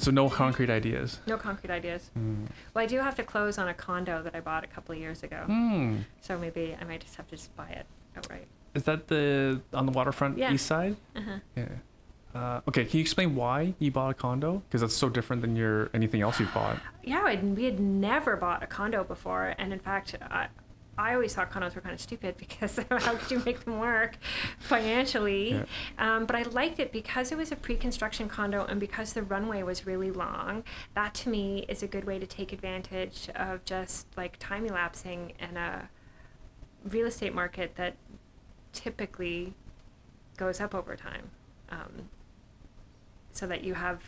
So no concrete ideas. No concrete ideas. Well, I do have to close on a condo that I bought a couple of years ago. So maybe I might just have to just buy it outright. Is that on the waterfront east side? Yeah. Okay, can you explain why you bought a condo? Because that's so different than anything else you've bought. Yeah, we had never bought a condo before, and in fact, I always thought condos were kind of stupid because how could you make them work financially? Yeah. But I liked it because it was a pre-construction condo and because the runway was really long. That to me is a good way to take advantage of just like time elapsing in a real estate market that typically goes up over time. So that you have,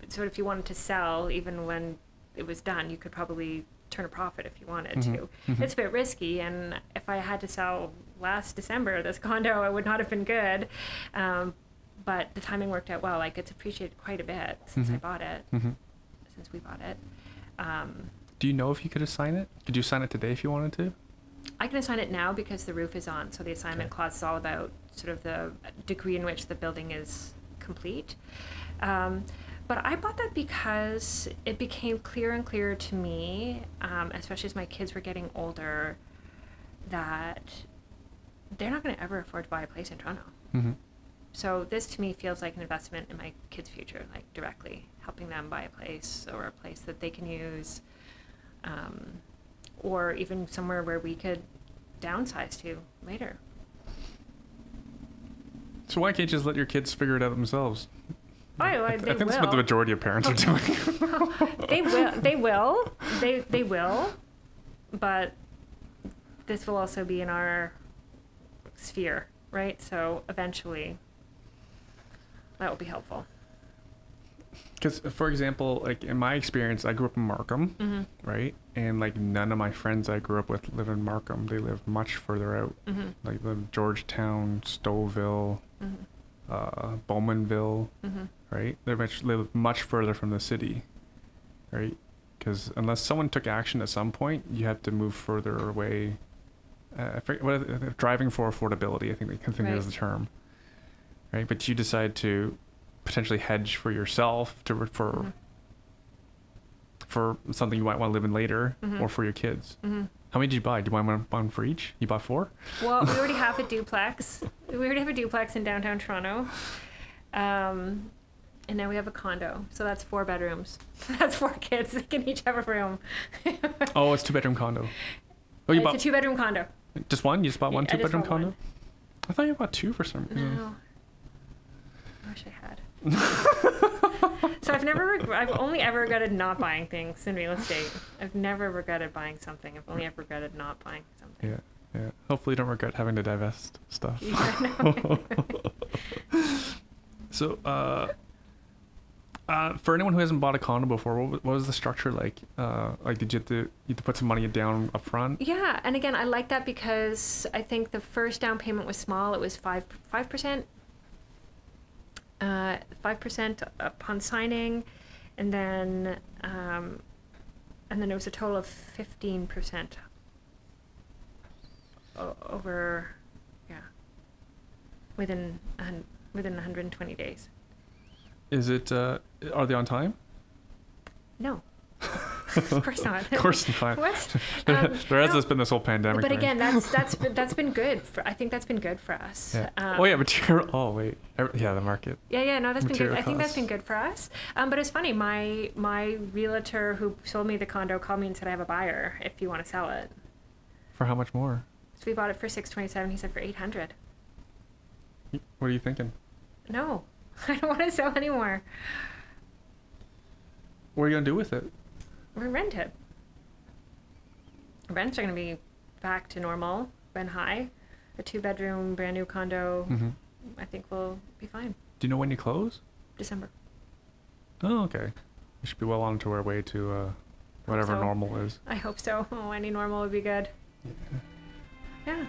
so if you wanted to sell, even when it was done, you could probably turn a profit if you wanted to. It's a bit risky, and if I had to sell last December, this condo, it would not have been good. But the timing worked out well. Like, it's appreciated quite a bit since I bought it, since we bought it. Do you know if you could assign it? Could you assign it today if you wanted to? I can assign it now because the roof is on. So the assignment clause is all about sort of the degree in which the building is complete. But I bought that because it became clearer and clearer to me, especially as my kids were getting older, that they're not going to ever afford to buy a place in Toronto. So this to me feels like an investment in my kids' future, like directly helping them buy a place or a place that they can use, or even somewhere where we could downsize to later. So why can't you just let your kids figure it out themselves? I think that's what the majority of parents are doing. They will, but this will also be in our sphere, right? So eventually that will be helpful. Because, for example, like in my experience, I grew up in Markham, right? And like none of my friends I grew up with live in Markham. They live much further out, like live Georgetown, Stouffville, Bowmanville, right? They live much further from the city, right? Because unless someone took action at some point, you have to move further away. Driving for affordability, I think is the term, right? But you decide to potentially hedge for yourself for something you might want to live in later, or for your kids. How many did you buy? Do you buy one for each? You bought 4? Well, we already have a duplex. We already have a duplex in downtown Toronto. And now we have a condo. So that's 4 bedrooms. That's 4 kids. They can each have a room. Oh, it's 2-bedroom condo. Oh, it's a 2-bedroom condo. Just one? You just bought one 2-bedroom condo? One. I thought you bought 2 for some reason. No. I wish I had. So I've only ever regretted not buying things in real estate. I've never regretted buying something. I've only ever regretted not buying something. Yeah. Hopefully you don't regret having to divest stuff. So, for anyone who hasn't bought a condo before, what was the structure like? Like, did you have to put some money down up front? Yeah, and again, I like that because I think the first down payment was small. It was 5%. 5% upon signing, and then it was a total of 15% over, within 120 days. Is it? Are they on time? No. Of course not. Of course not. What? There has been this whole pandemic. But thing. again, that's been good. I think that's been good for us. Yeah. The market. Yeah. No, that's been good. Material I think that's costs. been good for us. But it's funny. My realtor who sold me the condo called me and said, "I have a buyer if you want to sell it." For how much more? So we bought it for $627. He said for $800. What are you thinking? No, I don't want to sell anymore. What are you gonna do with it? We're gonna rent it. Rents are gonna be back to normal, rent high. A 2-bedroom brand new condo, I think will be fine. Do you know when you close? December. Oh, okay. We should be well on to our way to whatever normal is. I hope so. Oh, any normal would be good. Yeah.